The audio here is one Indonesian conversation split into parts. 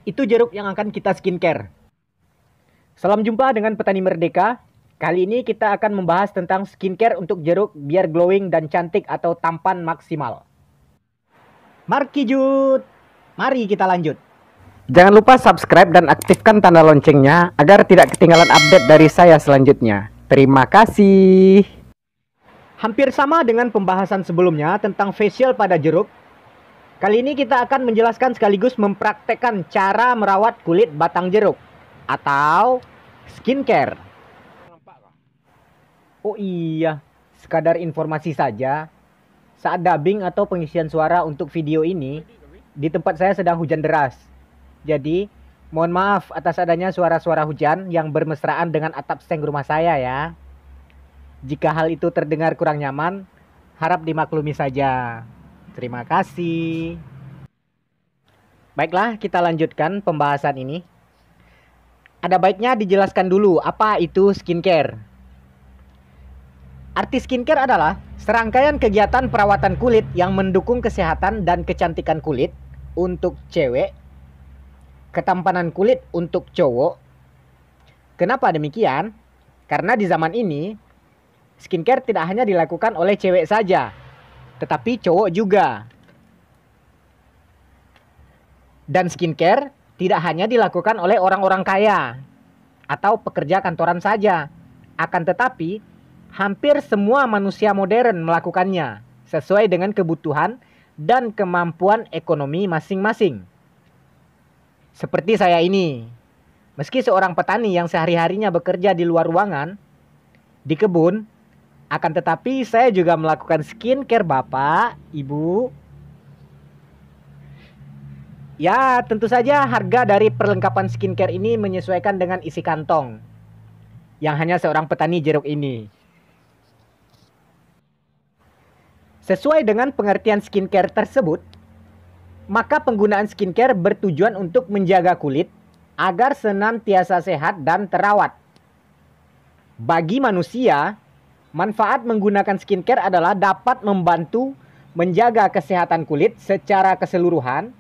Itu jeruk yang akan kita skincare. Salam jumpa dengan Petani Merdeka. Kali ini kita akan membahas tentang skincare untuk jeruk biar glowing dan cantik atau tampan maksimal. Markijut, mari kita lanjut. Jangan lupa subscribe dan aktifkan tanda loncengnya agar tidak ketinggalan update dari saya selanjutnya. Terima kasih. Hampir sama dengan pembahasan sebelumnya tentang facial pada jeruk. Kali ini kita akan menjelaskan sekaligus mempraktekkan cara merawat kulit batang jeruk atau skincare. Oh iya, sekadar informasi saja. Saat dubbing atau pengisian suara untuk video ini, di tempat saya sedang hujan deras. Jadi, mohon maaf atas adanya suara-suara hujan yang bermesraan dengan atap seng rumah saya ya. Jika hal itu terdengar kurang nyaman, harap dimaklumi saja. Terima kasih. Baiklah, kita lanjutkan pembahasan ini. Ada baiknya dijelaskan dulu apa itu skincare. Arti skincare adalah serangkaian kegiatan perawatan kulit yang mendukung kesehatan dan kecantikan kulit untuk cewek, ketampanan kulit untuk cowok. Kenapa demikian? Karena di zaman ini, skincare tidak hanya dilakukan oleh cewek saja, tetapi cowok juga. Dan skincare tidak hanya dilakukan oleh orang-orang kaya atau pekerja kantoran saja. Akan tetapi, hampir semua manusia modern melakukannya sesuai dengan kebutuhan dan kemampuan ekonomi masing-masing. Seperti saya ini. Meski seorang petani yang sehari-harinya bekerja di luar ruangan, di kebun, akan tetapi saya juga melakukan skincare Bapak, Ibu. Ya, tentu saja harga dari perlengkapan skincare ini menyesuaikan dengan isi kantong yang hanya seorang petani jeruk ini. Sesuai dengan pengertian skincare tersebut, maka penggunaan skincare bertujuan untuk menjaga kulit agar senantiasa sehat dan terawat. Bagi manusia, manfaat menggunakan skincare adalah dapat membantu menjaga kesehatan kulit secara keseluruhan,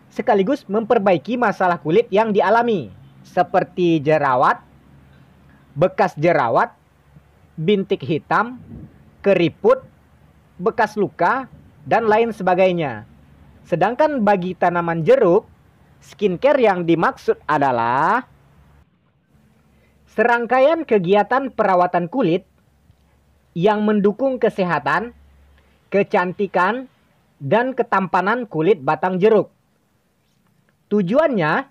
sekaligus memperbaiki masalah kulit yang dialami, seperti jerawat, bekas jerawat, bintik hitam, keriput, bekas luka, dan lain sebagainya. Sedangkan bagi tanaman jeruk, skincare yang dimaksud adalah serangkaian kegiatan perawatan kulit yang mendukung kesehatan, kecantikan, dan ketampanan kulit batang jeruk. Tujuannya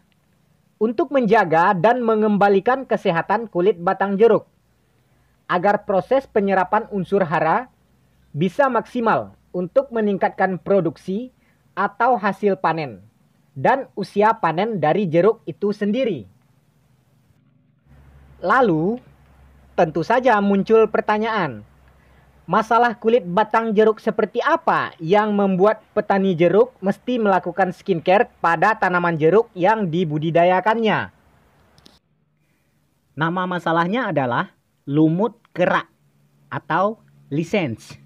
untuk menjaga dan mengembalikan kesehatan kulit batang jeruk agar proses penyerapan unsur hara bisa maksimal untuk meningkatkan produksi atau hasil panen dan usia panen dari jeruk itu sendiri. Lalu, tentu saja muncul pertanyaan, masalah kulit batang jeruk seperti apa yang membuat petani jeruk mesti melakukan skincare pada tanaman jeruk yang dibudidayakannya? Nama masalahnya adalah lumut kerak atau lisens.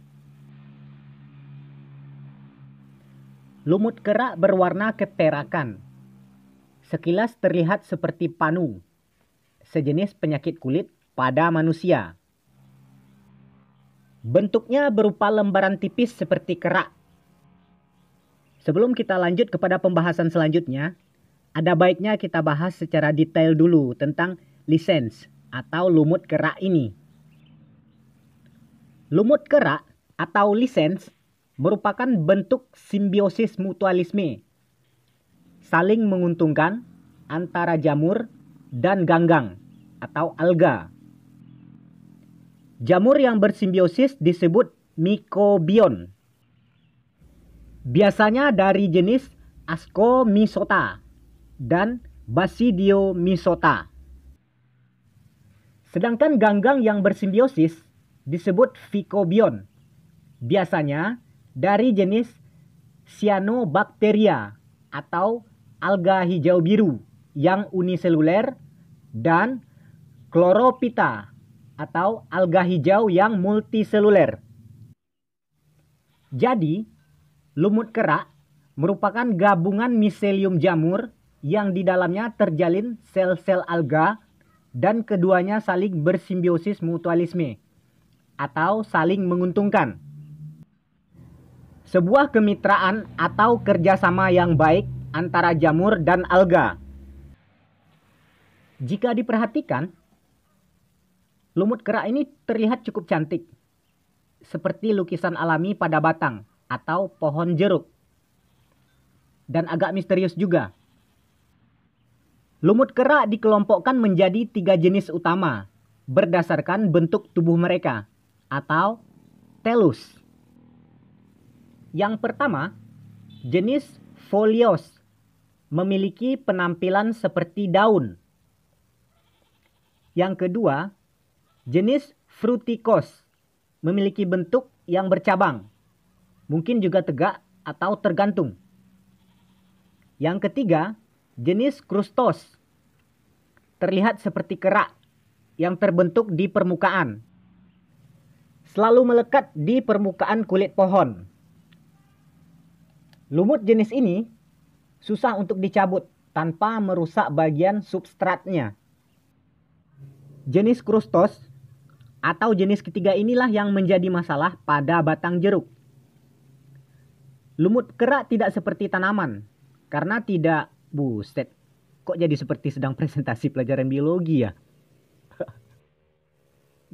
Lumut kerak berwarna keperakan. Sekilas terlihat seperti panu, sejenis penyakit kulit pada manusia. Bentuknya berupa lembaran tipis seperti kerak. Sebelum kita lanjut kepada pembahasan selanjutnya, ada baiknya kita bahas secara detail dulu tentang lisens atau lumut kerak ini. Lumut kerak atau lisens merupakan bentuk simbiosis mutualisme, saling menguntungkan antara jamur dan ganggang atau alga. Jamur yang bersimbiosis disebut mikobion. Biasanya dari jenis Ascomyzota dan Basidiomyzota. Sedangkan ganggang yang bersimbiosis disebut Phycobion. Biasanya dari jenis Cyanobacteria atau alga hijau biru yang uniseluler dan Chlorophyta atau alga hijau yang multiseluler. Jadi, lumut kerak merupakan gabungan miselium jamur yang di dalamnya terjalin sel-sel alga dan keduanya saling bersimbiosis mutualisme atau saling menguntungkan. Sebuah kemitraan atau kerjasama yang baik antara jamur dan alga. Jika diperhatikan, lumut kerak ini terlihat cukup cantik, seperti lukisan alami pada batang atau pohon jeruk, dan agak misterius juga. Lumut kerak dikelompokkan menjadi 3 jenis utama berdasarkan bentuk tubuh mereka atau telus. Yang pertama, jenis folios, memiliki penampilan seperti daun. Yang kedua, jenis fruticos, memiliki bentuk yang bercabang, mungkin juga tegak atau tergantung. Yang ketiga, jenis krustos, terlihat seperti kerak yang terbentuk di permukaan, selalu melekat di permukaan kulit pohon. Lumut jenis ini susah untuk dicabut tanpa merusak bagian substratnya. Jenis krustos atau jenis ketiga inilah yang menjadi masalah pada batang jeruk. Lumut kerak tidak seperti tanaman karena tidak... Buset, kok jadi seperti sedang presentasi pelajaran biologi ya?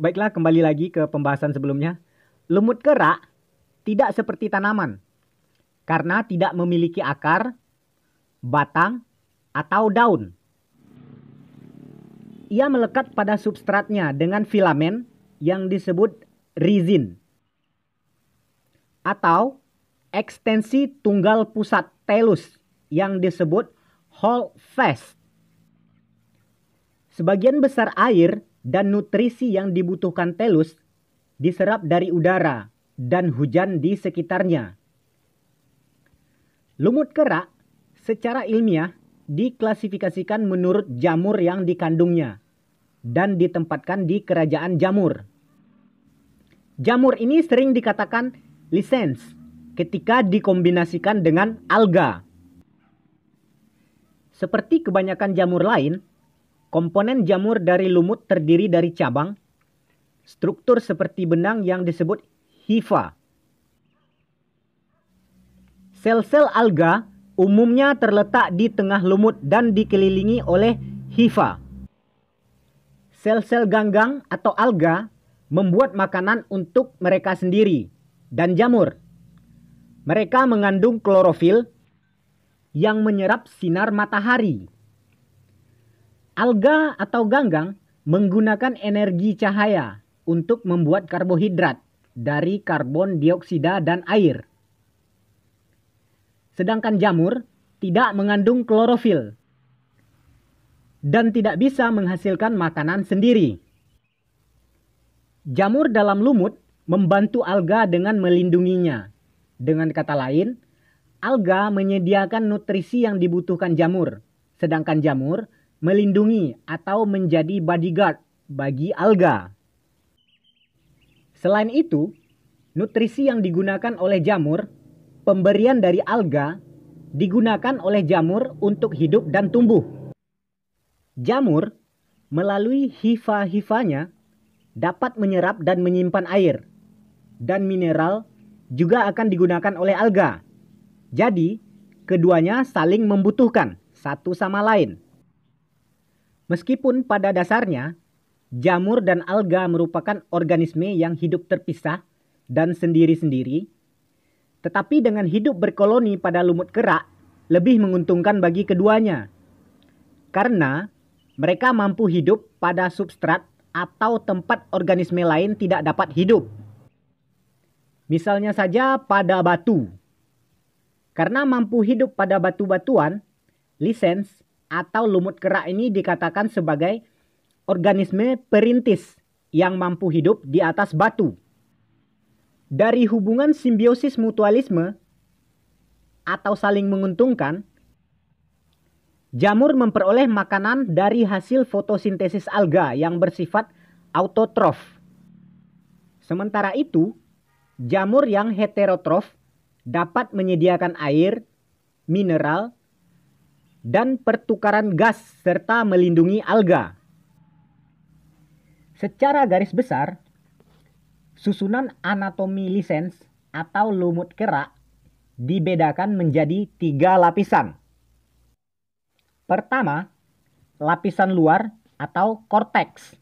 Baiklah, kembali lagi ke pembahasan sebelumnya. Lumut kerak tidak seperti tanaman karena tidak memiliki akar, batang, atau daun. Ia melekat pada substratnya dengan filamen yang disebut rizin atau ekstensi tunggal pusat telus yang disebut whole phase. Sebagian besar air dan nutrisi yang dibutuhkan telus diserap dari udara dan hujan di sekitarnya. Lumut kerak secara ilmiah diklasifikasikan menurut jamur yang dikandungnya dan ditempatkan di kerajaan jamur. Jamur ini sering dikatakan lisens ketika dikombinasikan dengan alga. Seperti kebanyakan jamur lain, komponen jamur dari lumut terdiri dari cabang, struktur seperti benang yang disebut hifa. Sel-sel alga umumnya terletak di tengah lumut dan dikelilingi oleh hifa. Sel-sel ganggang atau alga membuat makanan untuk mereka sendiri dan jamur. Mereka mengandung klorofil yang menyerap sinar matahari. Alga atau ganggang menggunakan energi cahaya untuk membuat karbohidrat dari karbon dioksida dan air. Sedangkan jamur tidak mengandung klorofil dan tidak bisa menghasilkan makanan sendiri. Jamur dalam lumut membantu alga dengan melindunginya. Dengan kata lain, alga menyediakan nutrisi yang dibutuhkan jamur, sedangkan jamur melindungi atau menjadi bodyguard bagi alga. Selain itu, nutrisi yang digunakan oleh jamur, pemberian dari alga, digunakan oleh jamur untuk hidup dan tumbuh. Jamur melalui hifa-hifanya dapat menyerap dan menyimpan air, dan mineral juga akan digunakan oleh alga. Jadi, keduanya saling membutuhkan satu sama lain. Meskipun pada dasarnya, jamur dan alga merupakan organisme yang hidup terpisah dan sendiri-sendiri, tetapi dengan hidup berkoloni pada lumut kerak, lebih menguntungkan bagi keduanya. Karena mereka mampu hidup pada substrat atau tempat organisme lain tidak dapat hidup. Misalnya saja pada batu. Karena mampu hidup pada batu-batuan, lisens atau lumut kerak ini dikatakan sebagai organisme perintis yang mampu hidup di atas batu. Dari hubungan simbiosis mutualisme atau saling menguntungkan, jamur memperoleh makanan dari hasil fotosintesis alga yang bersifat autotrof. Sementara itu, jamur yang heterotrof dapat menyediakan air, mineral, dan pertukaran gas serta melindungi alga. Secara garis besar, susunan anatomi lisens atau lumut kerak dibedakan menjadi 3 lapisan. Pertama, lapisan luar atau korteks,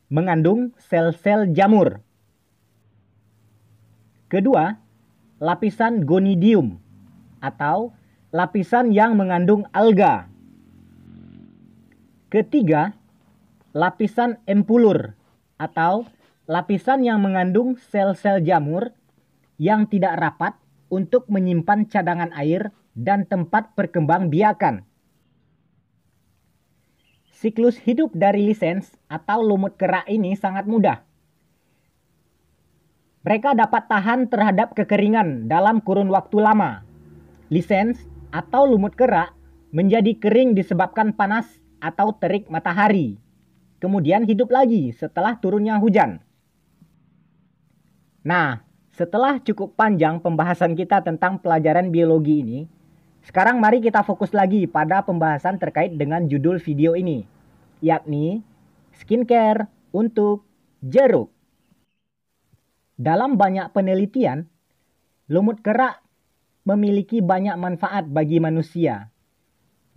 mengandung sel-sel jamur. Kedua, lapisan gonidium atau lapisan yang mengandung alga. Ketiga, lapisan empulur atau lapisan yang mengandung sel-sel jamur yang tidak rapat untuk menyimpan cadangan air dan tempat perkembangbiakan. Siklus hidup dari lisens atau lumut kerak ini sangat mudah. Mereka dapat tahan terhadap kekeringan dalam kurun waktu lama. Lisens atau lumut kerak menjadi kering disebabkan panas atau terik matahari. Kemudian hidup lagi setelah turunnya hujan. Nah, setelah cukup panjang pembahasan kita tentang pelajaran biologi ini, sekarang mari kita fokus lagi pada pembahasan terkait dengan judul video ini, yakni skincare untuk jeruk. Dalam banyak penelitian, lumut kerak memiliki banyak manfaat bagi manusia.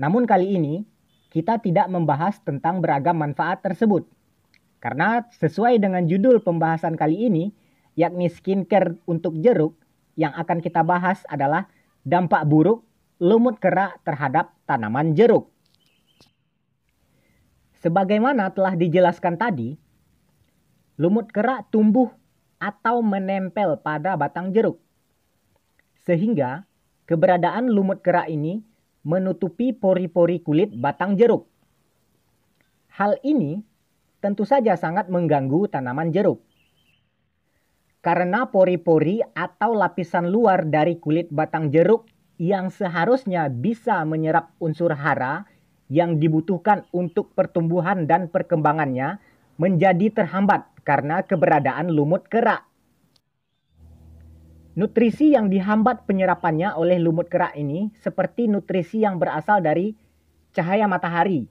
Namun kali ini, kita tidak membahas tentang beragam manfaat tersebut. Karena sesuai dengan judul pembahasan kali ini, yakni skincare untuk jeruk, yang akan kita bahas adalah dampak buruk lumut kerak terhadap tanaman jeruk. Sebagaimana telah dijelaskan tadi, lumut kerak tumbuh atau menempel pada batang jeruk. Sehingga keberadaan lumut kerak ini menutupi pori-pori kulit batang jeruk. Hal ini tentu saja sangat mengganggu tanaman jeruk. Karena pori-pori atau lapisan luar dari kulit batang jeruk yang seharusnya bisa menyerap unsur hara yang dibutuhkan untuk pertumbuhan dan perkembangannya menjadi terhambat karena keberadaan lumut kerak. Nutrisi yang dihambat penyerapannya oleh lumut kerak ini seperti nutrisi yang berasal dari cahaya matahari,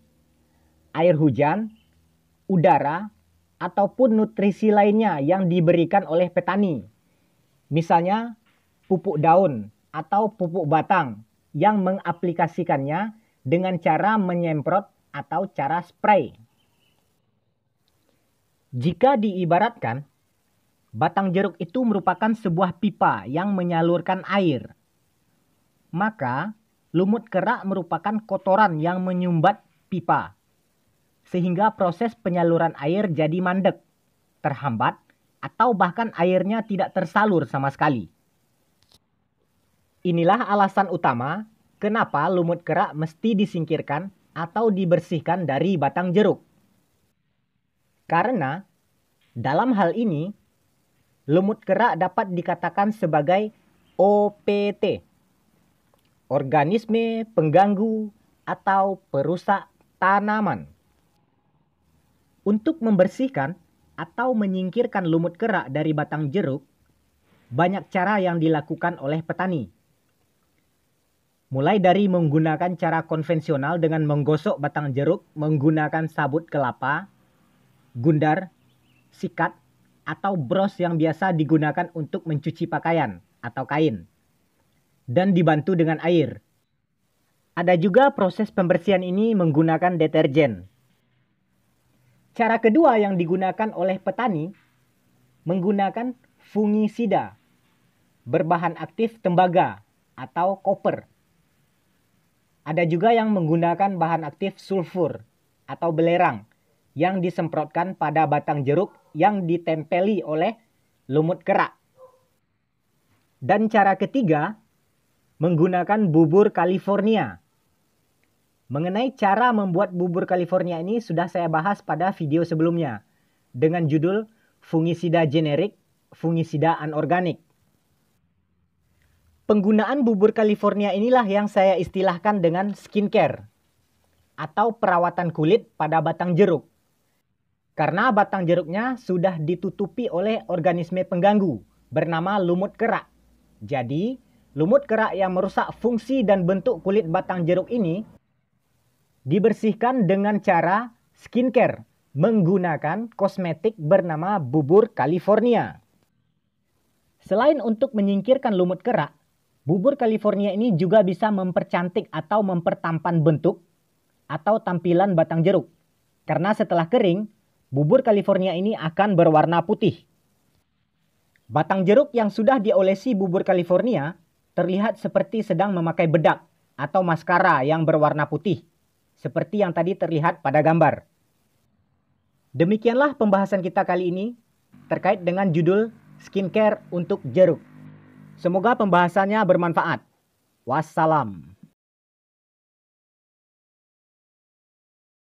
air hujan, udara, ataupun nutrisi lainnya yang diberikan oleh petani. Misalnya pupuk daun atau pupuk batang yang mengaplikasikannya dengan cara menyemprot atau cara spray. Jika diibaratkan, batang jeruk itu merupakan sebuah pipa yang menyalurkan air. Maka, lumut kerak merupakan kotoran yang menyumbat pipa. Sehingga proses penyaluran air jadi mandek, terhambat, atau bahkan airnya tidak tersalur sama sekali. Inilah alasan utama kenapa lumut kerak mesti disingkirkan atau dibersihkan dari batang jeruk. Karena, dalam hal ini, lumut kerak dapat dikatakan sebagai OPT, organisme pengganggu atau perusak tanaman. Untuk membersihkan atau menyingkirkan lumut kerak dari batang jeruk, banyak cara yang dilakukan oleh petani. Mulai dari menggunakan cara konvensional dengan menggosok batang jeruk menggunakan sabut kelapa, gundar, sikat, atau bros yang biasa digunakan untuk mencuci pakaian atau kain, dan dibantu dengan air. Ada juga proses pembersihan ini menggunakan deterjen. Cara kedua yang digunakan oleh petani menggunakan fungisida berbahan aktif tembaga atau koper. Ada juga yang menggunakan bahan aktif sulfur atau belerang yang disemprotkan pada batang jeruk yang ditempeli oleh lumut kerak. Dan cara ketiga, menggunakan bubur California. Mengenai cara membuat bubur California ini sudah saya bahas pada video sebelumnya dengan judul fungisida generik, fungisida anorganik. Penggunaan bubur California inilah yang saya istilahkan dengan skincare atau perawatan kulit pada batang jeruk. Karena batang jeruknya sudah ditutupi oleh organisme pengganggu bernama lumut kerak. Jadi, Lumut kerak yang merusak fungsi dan bentuk kulit batang jeruk ini dibersihkan dengan cara skincare menggunakan kosmetik bernama bubur California. Selain untuk menyingkirkan lumut kerak, bubur California ini juga bisa mempercantik atau mempertampan bentuk atau tampilan batang jeruk. Karena setelah kering, bubur California ini akan berwarna putih. Batang jeruk yang sudah diolesi bubur California terlihat seperti sedang memakai bedak atau maskara yang berwarna putih, seperti yang tadi terlihat pada gambar. Demikianlah pembahasan kita kali ini terkait dengan judul skincare untuk jeruk. Semoga pembahasannya bermanfaat. Wassalam.